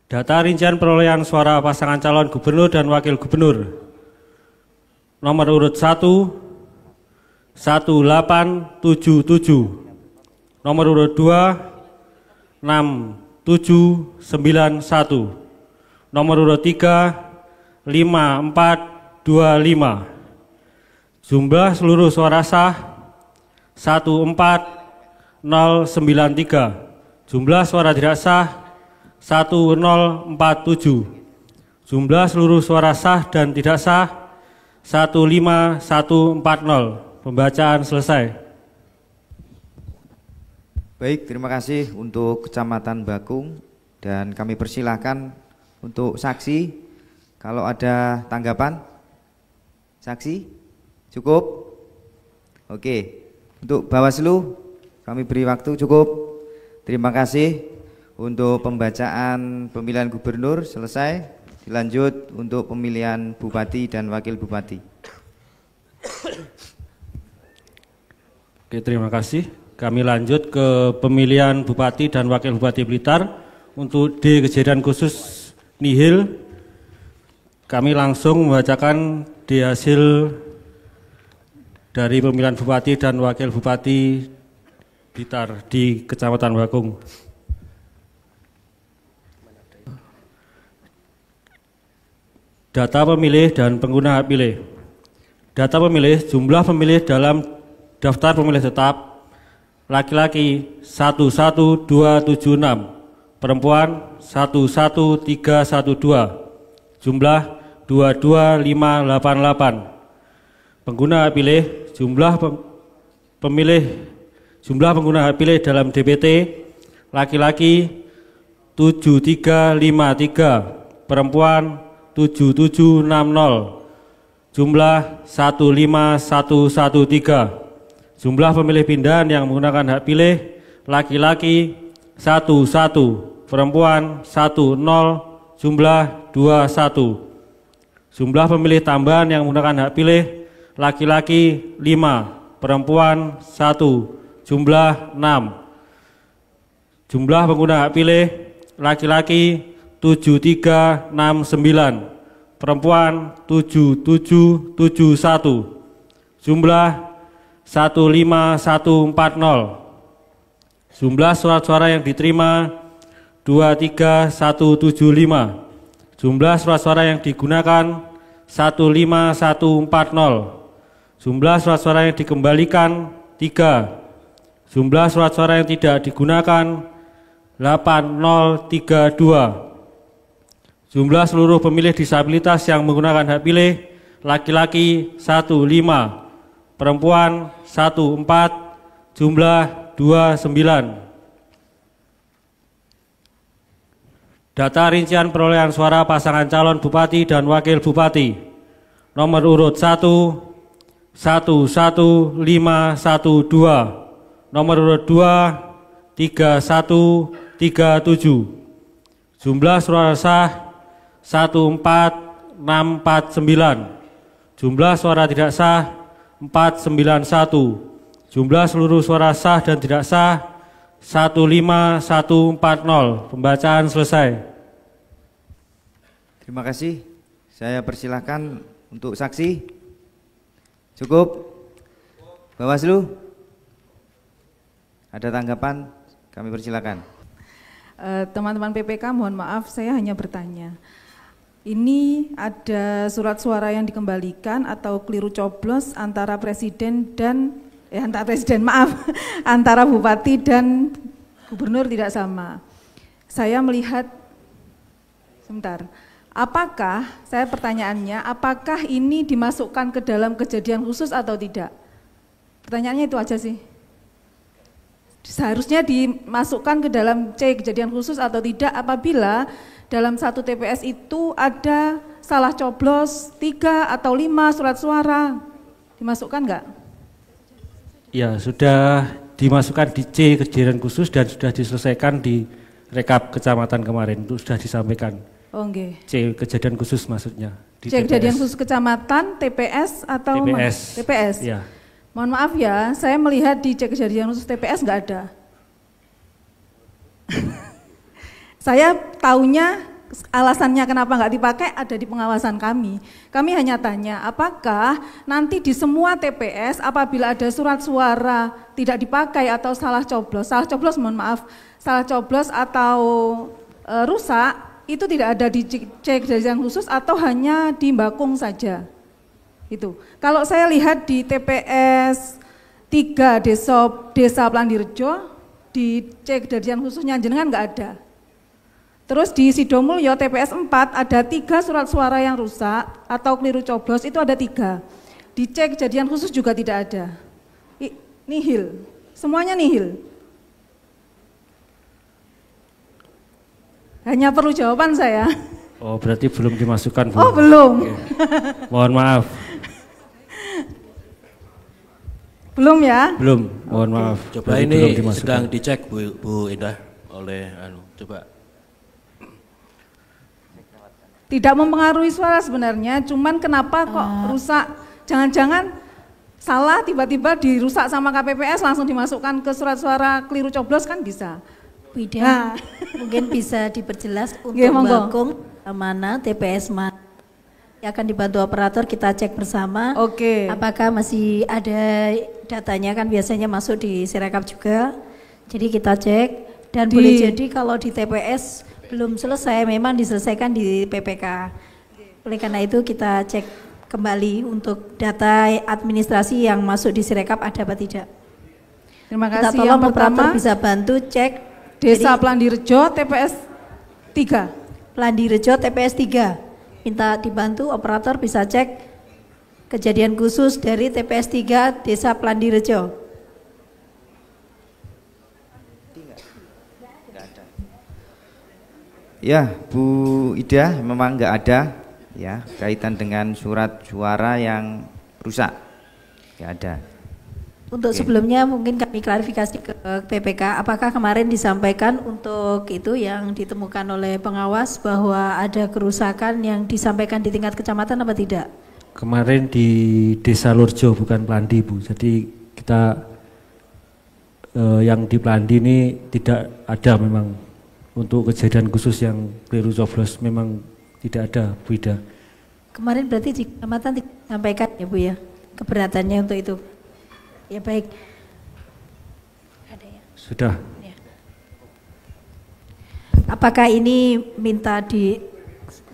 Data rincian perolehan suara pasangan calon gubernur dan wakil gubernur. Nomor urut 1, 1877. Nomor urut 2, 6791. Nomor urut 3, 5425. Jumlah seluruh suara sah 14093. Jumlah suara tidak sah 1047. Jumlah seluruh suara sah dan tidak sah 15140. Pembacaan selesai. Baik, terima kasih untuk Kecamatan Bakung dan kami persilahkan untuk saksi kalau ada tanggapan. Saksi cukup? Oke. Untuk Bawaslu kami beri waktu cukup. Terima kasih. Untuk pembacaan pemilihan gubernur selesai, dilanjut untuk pemilihan bupati dan wakil bupati. Oke, terima kasih. Kami lanjut ke pemilihan bupati dan wakil bupati Blitar. Untuk D kejadian khusus nihil, kami langsung membacakan di hasil dari pemilihan bupati dan wakil bupati Blitar di Kecamatan Bakung. Data pemilih dan pengguna hak pilih. Data pemilih, jumlah pemilih dalam daftar pemilih tetap laki-laki 11276, perempuan 11312, jumlah 22588. Pengguna hak pilih, jumlah pengguna hak pilih dalam DPT laki-laki 7353, perempuan 7760, jumlah 15113. Jumlah pemilih pindahan yang menggunakan hak pilih laki-laki 11, perempuan 10, jumlah 21. Jumlah pemilih tambahan yang menggunakan hak pilih laki-laki 5, perempuan 1, jumlah 6. Jumlah pengguna hak pilih laki-laki 7369, perempuan 7771, jumlah 15140. Jumlah surat-suara yang diterima 23175. Jumlah surat-suara yang digunakan 15140. Jumlah surat-suara yang dikembalikan 3. Jumlah surat-suara yang tidak digunakan 8032. Jumlah seluruh pemilih disabilitas yang menggunakan hak pilih laki-laki 15, perempuan 14, jumlah 29. Data rincian perolehan suara pasangan calon bupati dan wakil bupati. Nomor urut 1, 11512. Nomor urut 2, 3137. Jumlah suara sah 14649. Jumlah suara tidak sah 491. Jumlah seluruh suara sah dan tidak sah 15140. Pembacaan selesai. Terima kasih. Saya persilahkan untuk saksi. Cukup? Bawaslu? Ada tanggapan? Kami persilakan. Teman-teman PPK, mohon maaf saya hanya bertanya. Ini ada surat suara yang dikembalikan atau keliru coblos antara presiden dan antara bupati dan gubernur tidak sama. Saya melihat, sebentar, apakah, saya pertanyaannya, apakah ini dimasukkan ke dalam kejadian khusus atau tidak? Pertanyaannya itu aja sih. Seharusnya dimasukkan ke dalam C kejadian khusus atau tidak apabila dalam satu TPS itu ada salah coblos 3 atau 5 surat suara. Dimasukkan enggak? Ya, sudah dimasukkan di C kejadian khusus dan sudah diselesaikan di rekap kecamatan kemarin. Itu sudah disampaikan. Oh, okay. C kejadian khusus maksudnya. Di C kejadian khusus kecamatan, TPS atau TPS. TPS. Ya. Mohon maaf ya, saya melihat di C kejadian khusus TPS enggak ada. Saya taunya alasannya kenapa nggak dipakai ada di pengawasan kami. Kami hanya tanya, apakah nanti di semua TPS apabila ada surat suara tidak dipakai atau salah coblos, salah coblos atau rusak, itu tidak ada di cek kejadian khusus atau hanya di Mbakung saja. Itu. Kalau saya lihat di TPS 3 Desa Plandirejo, di cek kejadian khususnya jenengan nggak ada. Terus di Sidomulyo TPS 4 ada 3 surat suara yang rusak atau keliru coblos, itu ada 3. Di cek kejadian khusus juga tidak ada. Nihil, semuanya nihil. Hanya perlu jawaban saya. Oh, berarti belum dimasukkan, Bu. Oh, belum. Oke. Mohon maaf. Belum ya? Belum, mohon maaf. Coba berarti ini belum dimasukkan. sedang dicek Bu Indah oleh coba. Tidak mempengaruhi suara sebenarnya, cuman kenapa kok rusak? Jangan-jangan salah tiba-tiba dirusak sama KPPS langsung dimasukkan ke surat suara keliru coblos kan bisa. Bu Ida, mungkin bisa diperjelas untuk Mbakung mana TPS mana yang akan dibantu operator, kita cek bersama. Oke. Apakah masih ada datanya, kan biasanya masuk di Sirekap juga. Jadi kita cek dan boleh jadi kalau di TPS belum selesai memang diselesaikan di PPK. Oleh karena itu kita cek kembali untuk data administrasi yang masuk di Sirekap ada apa tidak. Terima Kita kasih. tolong Yang pertama operator bisa bantu cek Desa Plandirejo TPS 3. Plandirejo TPS 3. Minta dibantu operator bisa cek kejadian khusus dari TPS 3 Desa Plandirejo. Ya, Bu Ida, memang nggak ada ya kaitan dengan surat suara yang rusak, nggak ada. Untuk sebelumnya mungkin kami klarifikasi ke PPK, apakah kemarin disampaikan untuk itu yang ditemukan oleh pengawas bahwa ada kerusakan yang disampaikan di tingkat kecamatan apa tidak? Kemarin di Desa Lurjo bukan Plandi, Bu. Jadi kita yang di Plandi ini tidak ada memang untuk kejadian khusus yang keliru coblos, memang tidak ada, Bu Ida. Kemarin berarti di kecamatan disampaikan ya Bu ya, keberatannya untuk itu. Ya baik. Ada ya? Sudah. Ya. Apakah ini minta di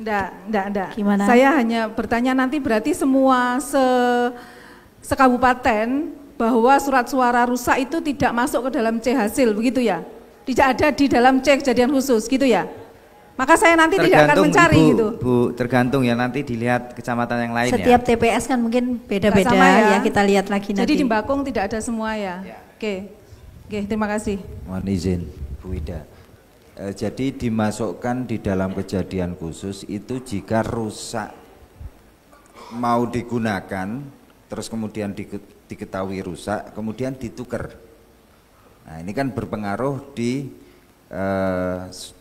Enggak. Gimana? Saya hanya bertanya nanti berarti semua sekabupaten bahwa surat suara rusak itu tidak masuk ke dalam C hasil, begitu ya? Tidak ada di dalam C kejadian khusus, gitu ya? Maka saya nanti tidak akan mencari Ibu, gitu. Bu, tergantung ya, nanti dilihat kecamatan yang lain. Setiap ya. TPS kan mungkin beda-beda Ya. ya, kita lihat lagi nanti. Jadi di Mbakung tidak ada semua ya? Oke, terima kasih. Mohon izin Bu Ida. Jadi dimasukkan di dalam kejadian khusus itu jika rusak mau digunakan, terus kemudian diketahui rusak, kemudian ditukar. Nah ini kan berpengaruh di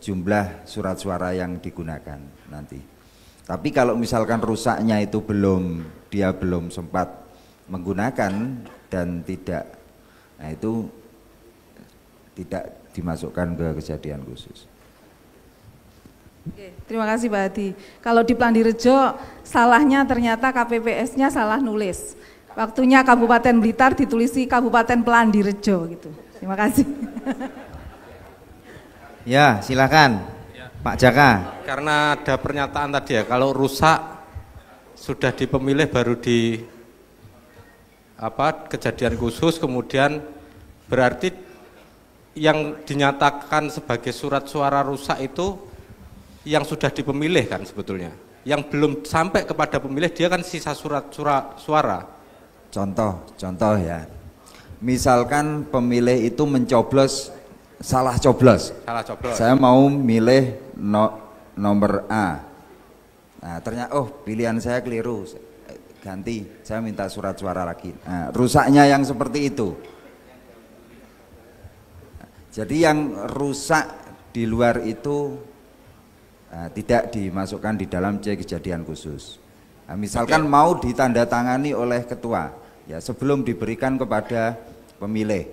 jumlah surat suara yang digunakan nanti. Tapi kalau misalkan rusaknya itu dia belum sempat menggunakan dan tidak, nah itu tidak dimasukkan ke kejadian khusus. Oke, terima kasih Pak Hadi. Kalau di Plandirejo salahnya ternyata KPPS-nya salah nulis. Waktunya Kabupaten Blitar ditulisi Kabupaten Plandirejo gitu. Terima kasih. Ya, silakan Pak Jaka. Karena ada pernyataan tadi ya, kalau rusak sudah di pemilih baru di kejadian khusus, kemudian berarti yang dinyatakan sebagai surat suara rusak itu yang sudah dipemilih kan sebetulnya. Yang belum sampai kepada pemilih dia kan sisa surat suara. Contoh ya. Misalkan pemilih itu mencoblos salah coblos. Saya mau milih nomor A. Nah, ternyata pilihan saya keliru. Ganti, saya minta surat suara lagi. Nah, rusaknya yang seperti itu. Jadi yang rusak di luar itu tidak dimasukkan di dalam C kejadian khusus. Nah, misalkan mau ditandatangani oleh ketua, ya sebelum diberikan kepada pemilih.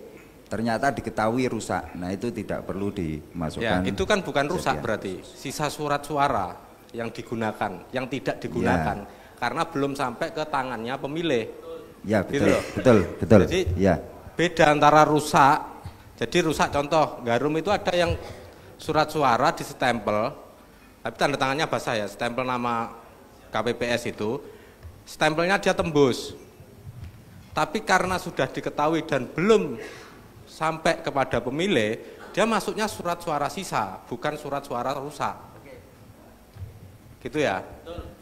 ternyata diketahui rusak. Nah, itu tidak perlu dimasukkan. Ya, itu kan bukan rusak berarti. Sisa surat suara yang digunakan, yang tidak digunakan karena belum sampai ke tangannya pemilih. Ya, betul. Gitu betul. Jadi ya. beda antara rusak. Jadi rusak contoh, Garum itu ada yang surat suara disstempel, tapi tanda tangannya basah ya, stempel nama KPPS itu, stempelnya dia tembus. Tapi karena sudah diketahui dan belum sampai kepada pemilih, dia masuknya surat suara sisa, bukan surat suara rusak. Gitu ya?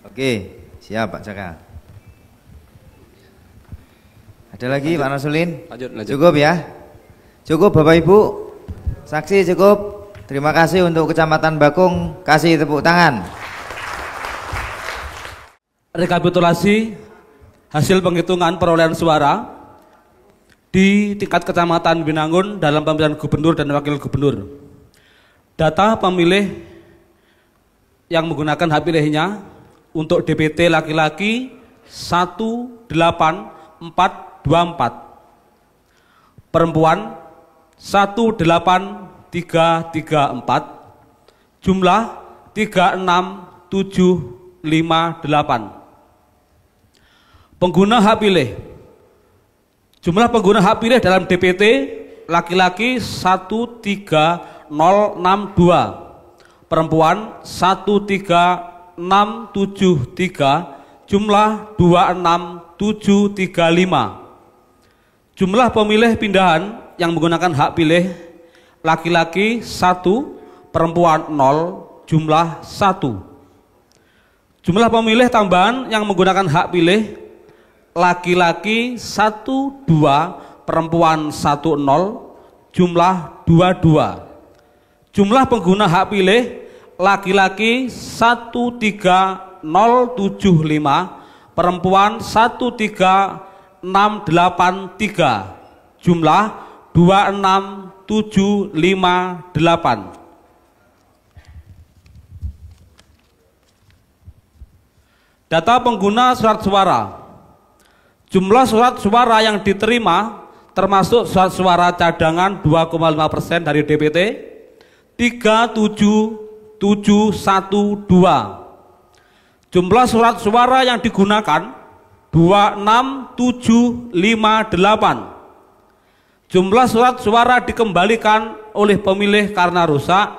Oke, siap Pak Jaka. Ada lagi Pak Nasulin? Lanjut. Cukup ya? Cukup Bapak Ibu? Saksi cukup? Terima kasih untuk Kecamatan Bakung, kasih tepuk tangan. Rekapitulasi hasil penghitungan perolehan suara di tingkat Kecamatan Binangun dalam pemilihan gubernur dan wakil gubernur. Data pemilih yang menggunakan hak pilihnya untuk DPT laki-laki 18424, perempuan 18334, jumlah 36758. Pengguna hak pilih. Jumlah pengguna hak pilih dalam DPT laki-laki 13062, perempuan 13673, jumlah 26735. Jumlah pemilih pindahan yang menggunakan hak pilih laki-laki 1, perempuan 0, jumlah 1. Jumlah pemilih tambahan yang menggunakan hak pilih laki-laki 1, 2, perempuan 1, 0, jumlah 22. Jumlah pengguna hak pilih laki-laki 13075, perempuan 13683, jumlah 26758. Data pengguna surat suara. Jumlah surat suara yang diterima termasuk surat suara cadangan 2,5% dari DPT 37712. Jumlah surat suara yang digunakan 26758. Jumlah surat suara dikembalikan oleh pemilih karena rusak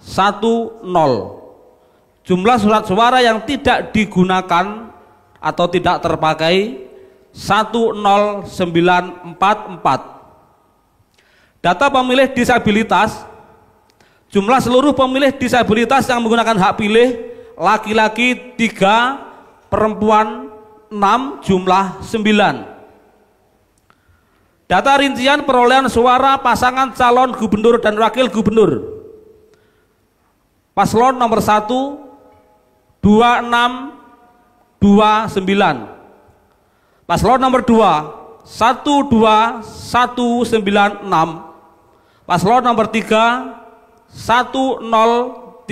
10. Jumlah surat suara yang tidak digunakan atau tidak terpakai 10944. Data pemilih disabilitas. Jumlah seluruh pemilih disabilitas yang menggunakan hak pilih laki-laki 3, perempuan 6, jumlah 9. Data rincian perolehan suara pasangan calon gubernur dan wakil gubernur. Paslon nomor 1 2629. Paslon nomor 2 12196. Paslon nomor 3 10301.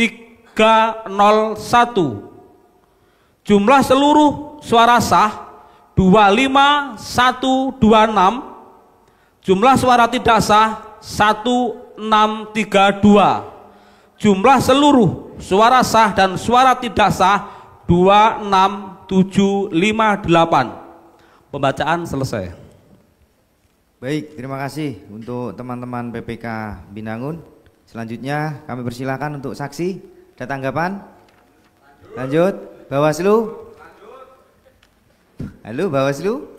Jumlah seluruh suara sah 25126. Jumlah suara tidak sah 1632. Jumlah seluruh suara sah dan suara tidak sah 26758. Pembacaan selesai. Baik, terima kasih untuk teman-teman PPK Binangun. Selanjutnya kami persilahkan untuk saksi. Ada tanggapan? Lanjut, Bawaslu. Halo Bawaslu.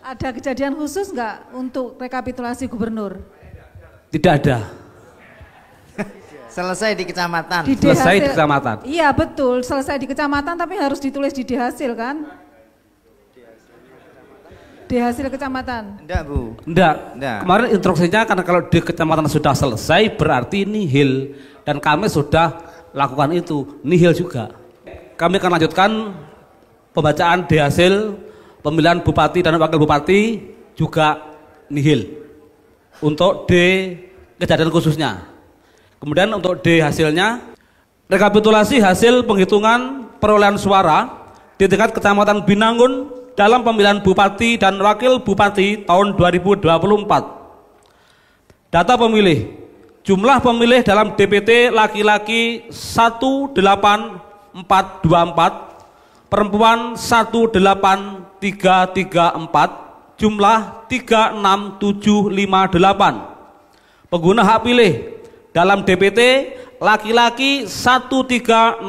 Ada kejadian khusus nggak untuk rekapitulasi gubernur? Tidak ada. Selesai di kecamatan. Selesai di kecamatan. Iya betul, selesai di kecamatan tapi harus ditulis di D-hasil kan? D-hasil kecamatan. Enggak Bu. Enggak. Kemarin instruksinya karena kalau di kecamatan sudah selesai berarti nihil, dan kami sudah lakukan itu, nihil juga. Kami akan lanjutkan pembacaan D-hasil pemilihan bupati dan wakil bupati juga nihil untuk D kejadian khususnya. Kemudian untuk D hasilnya, rekapitulasi hasil penghitungan perolehan suara di tingkat Kecamatan Binangun dalam pemilihan Bupati dan Wakil Bupati tahun 2024. Data pemilih. Jumlah pemilih dalam DPT laki-laki 18424, perempuan 18334, jumlah 36758. Pengguna hak pilih dalam DPT laki-laki 13062,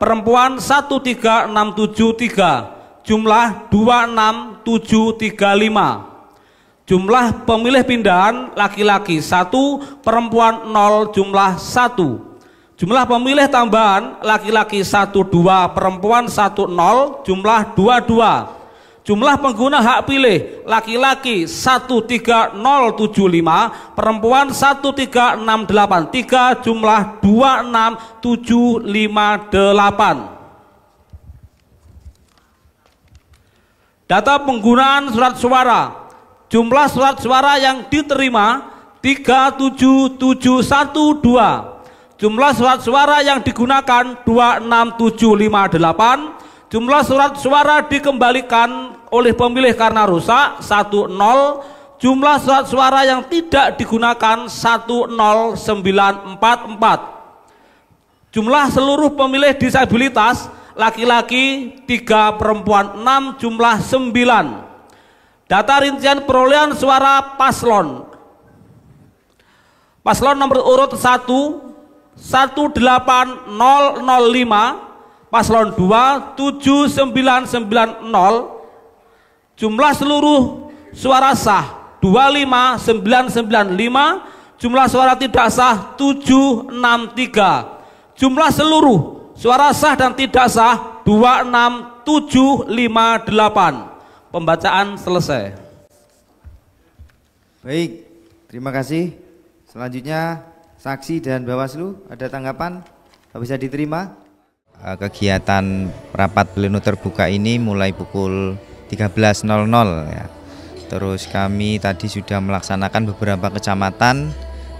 perempuan 13673, jumlah 26735. Jumlah pemilih pindahan laki-laki 1, perempuan 0, jumlah 1. Jumlah pemilih tambahan laki-laki 12, perempuan 10, jumlah 22. Jumlah pengguna hak pilih laki-laki 13075, perempuan 13683, jumlah 26758. Data penggunaan surat suara. Jumlah surat suara yang diterima 37712. Jumlah surat suara yang digunakan 26758. Jumlah surat suara dikembalikan oleh pemilih karena rusak 10. Jumlah surat suara yang tidak digunakan 10944. Jumlah seluruh pemilih disabilitas laki-laki 3, perempuan 6, jumlah 9. Data rincian perolehan suara paslon. Paslon nomor urut 1 18005, paslon 2 7990. Jumlah seluruh suara sah 25995, jumlah suara tidak sah 763. Jumlah seluruh suara sah dan tidak sah 26758. Pembacaan selesai. Baik, terima kasih. Selanjutnya saksi dan Bawaslu, ada tanggapan? Bisa diterima? Kegiatan rapat pleno terbuka ini mulai pukul 13.00 ya. Terus kami tadi sudah melaksanakan beberapa kecamatan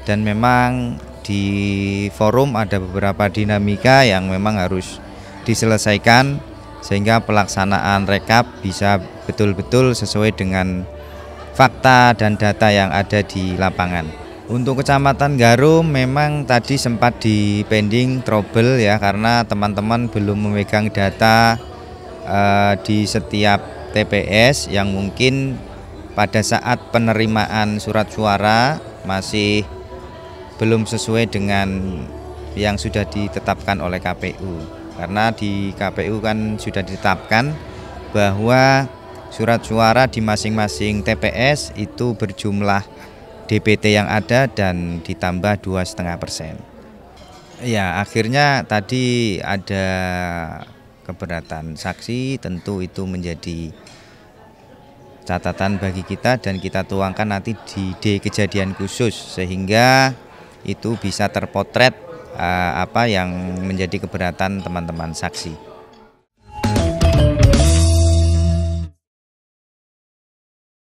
dan memang di forum ada beberapa dinamika yang memang harus diselesaikan sehingga pelaksanaan rekap bisa betul-betul sesuai dengan fakta dan data yang ada di lapangan. Untuk Kecamatan Garum memang tadi sempat di pending trouble ya, karena teman-teman belum memegang data di setiap TPS yang mungkin pada saat penerimaan surat suara masih belum sesuai dengan yang sudah ditetapkan oleh KPU. Karena di KPU kan sudah ditetapkan bahwa surat suara di masing-masing TPS itu berjumlah DPT yang ada dan ditambah 2,5%. Ya, akhirnya tadi ada keberatan saksi, tentu itu menjadi catatan bagi kita dan kita tuangkan nanti di D kejadian khusus sehingga itu bisa terpotret apa yang menjadi keberatan teman-teman saksi.